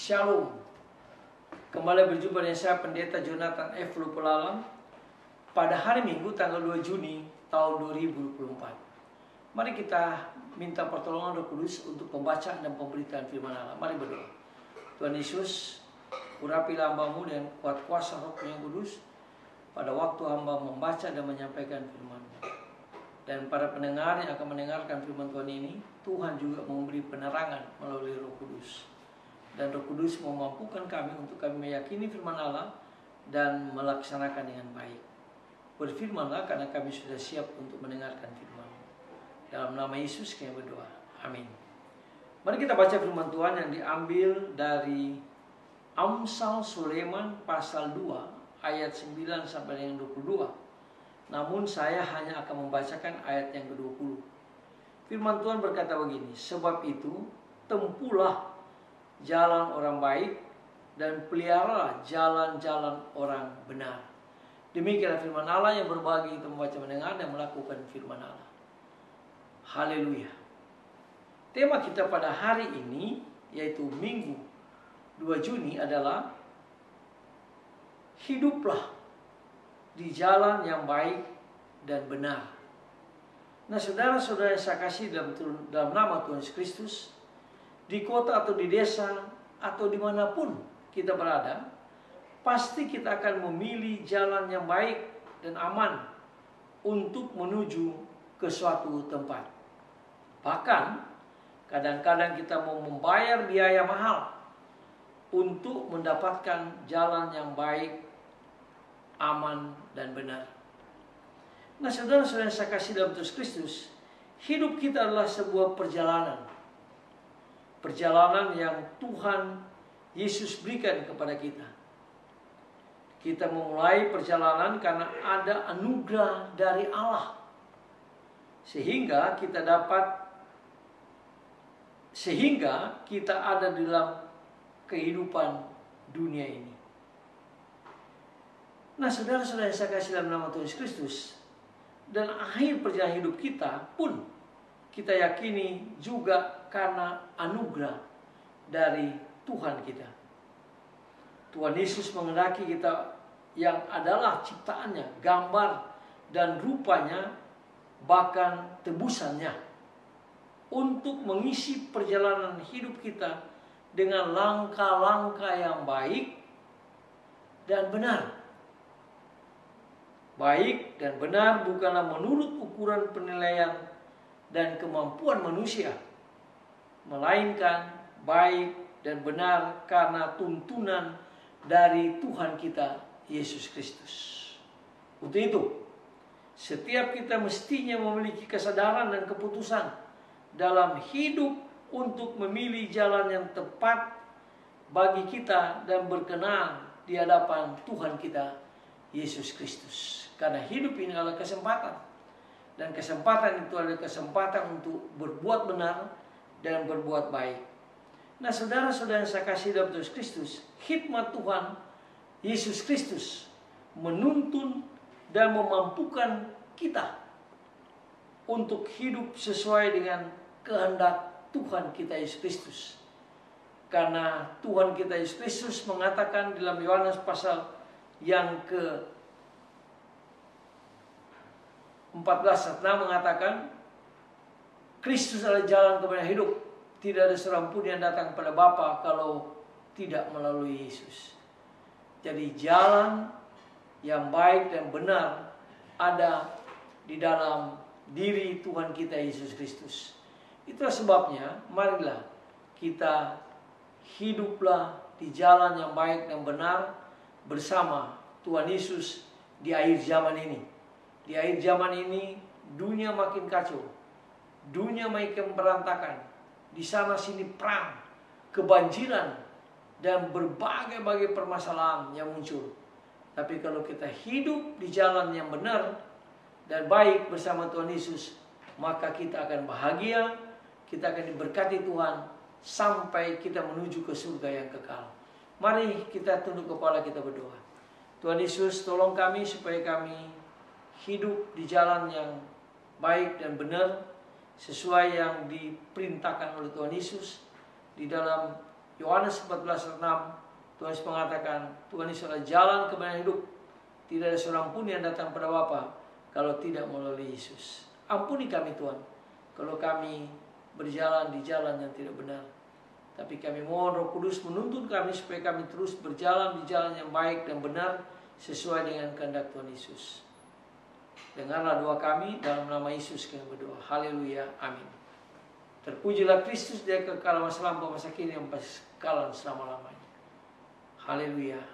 Shalom. Kembali berjumpa dengan saya Pendeta Jonathan F. Lupulalam pada hari Minggu tanggal 2 Juni tahun 2024. Mari kita minta pertolongan Roh Kudus untuk pembacaan dan pemberitaan firman Allah. Mari berdoa. Tuhan Yesus, urapilah hamba-Mu dengan kuat kuasa Roh yang Kudus pada waktu hamba membaca dan menyampaikan firman-Mu. Dan para pendengar yang akan mendengarkan firman Tuhan ini, Tuhan juga memberi penerangan melalui Roh Kudus. Dan Roh Kudus memampukan kami untuk kami meyakini firman Allah dan melaksanakan dengan baik. Berfirmanlah karena kami sudah siap untuk mendengarkan firman. Dalam nama Yesus kami berdoa. Amin. Mari kita baca firman Tuhan yang diambil dari Amsal Sulaiman pasal 2 ayat 9 sampai dengan 22. Namun saya hanya akan membacakan ayat yang ke-20. Firman Tuhan berkata begini, sebab itu tempuhlah jalan orang baik dan peliharalah jalan-jalan orang benar. Demikianlah firman Allah yang berbagi kita membaca, mendengar dan melakukan firman Allah. Haleluya. Tema kita pada hari ini yaitu Minggu 2 Juni adalah hiduplah di jalan yang baik dan benar. Nah, saudara-saudara yang saya kasih dalam nama Tuhan Yesus Kristus, di kota atau di desa atau dimanapun kita berada, pasti kita akan memilih jalan yang baik dan aman untuk menuju ke suatu tempat. Bahkan kadang-kadang kita mau membayar biaya mahal untuk mendapatkan jalan yang baik, aman dan benar. Nah, saudara-saudara yang saya kasih dalam Tuhan Kristus, hidup kita adalah sebuah perjalanan. Perjalanan yang Tuhan Yesus berikan kepada kita. Kita memulai perjalanan karena ada anugerah dari Allah. Sehingga kita ada di dalam kehidupan dunia ini. Nah, saudara-saudara yang saya kasih dalam nama Tuhan Yesus Kristus, dan akhir perjalanan hidup kita pun kita yakini juga karena anugerah dari Tuhan kita. Tuhan Yesus menghendaki kita yang adalah ciptaannya, gambar dan rupanya, bahkan tebusannya, untuk mengisi perjalanan hidup kita dengan langkah-langkah yang baik dan benar. Baik dan benar bukanlah menurut ukuran penilaian dan kemampuan manusia, melainkan baik dan benar karena tuntunan dari Tuhan kita Yesus Kristus. Untuk itu, setiap kita mestinya memiliki kesadaran dan keputusan dalam hidup untuk memilih jalan yang tepat bagi kita dan berkenan di hadapan Tuhan kita Yesus Kristus. Karena hidup ini adalah kesempatan. Dan kesempatan itu adalah kesempatan untuk berbuat benar dan berbuat baik. Nah, saudara-saudara yang saya kasih dalam Yesus Kristus, hikmat Tuhan Yesus Kristus menuntun dan memampukan kita untuk hidup sesuai dengan kehendak Tuhan kita Yesus Kristus. Karena Tuhan kita Yesus Kristus mengatakan dalam Yohanes pasal yang ke-14 mengatakan, Kristus adalah jalan kepada hidup. Tidak ada seorang pun yang datang kepada Bapa kalau tidak melalui Yesus. Jadi jalan yang baik dan benar ada di dalam diri Tuhan kita Yesus Kristus. Itulah sebabnya marilah kita hiduplah di jalan yang baik dan benar bersama Tuhan Yesus di akhir zaman ini. Di akhir zaman ini dunia makin kacau. Dunia makin berantakan. Di sana sini perang, kebanjiran, dan berbagai-bagai permasalahan yang muncul. Tapi kalau kita hidup di jalan yang benar dan baik bersama Tuhan Yesus, maka kita akan bahagia, kita akan diberkati Tuhan sampai kita menuju ke surga yang kekal. Mari kita tunduk kepala, kita berdoa. Tuhan Yesus, tolong kami supaya kami hidup di jalan yang baik dan benar sesuai yang diperintahkan oleh Tuhan Yesus di dalam Yohanes 14:6, Tuhan Yesus mengatakan, Tuhan Yesus adalah jalan kebenaran hidup. Tidak ada seorang pun yang datang pada Bapa kalau tidak melalui Yesus. Ampuni kami Tuhan, kalau kami berjalan di jalan yang tidak benar. Tapi kami mohon Roh Kudus menuntun kami supaya kami terus berjalan di jalan yang baik dan benar sesuai dengan kehendak Tuhan Yesus. Dengarlah doa kami, dalam nama Yesus kami berdoa. Haleluya, amin. Terpujilah Kristus, Dia kekal masa lampau, masa kini, yang kekal selama-lamanya. Haleluya.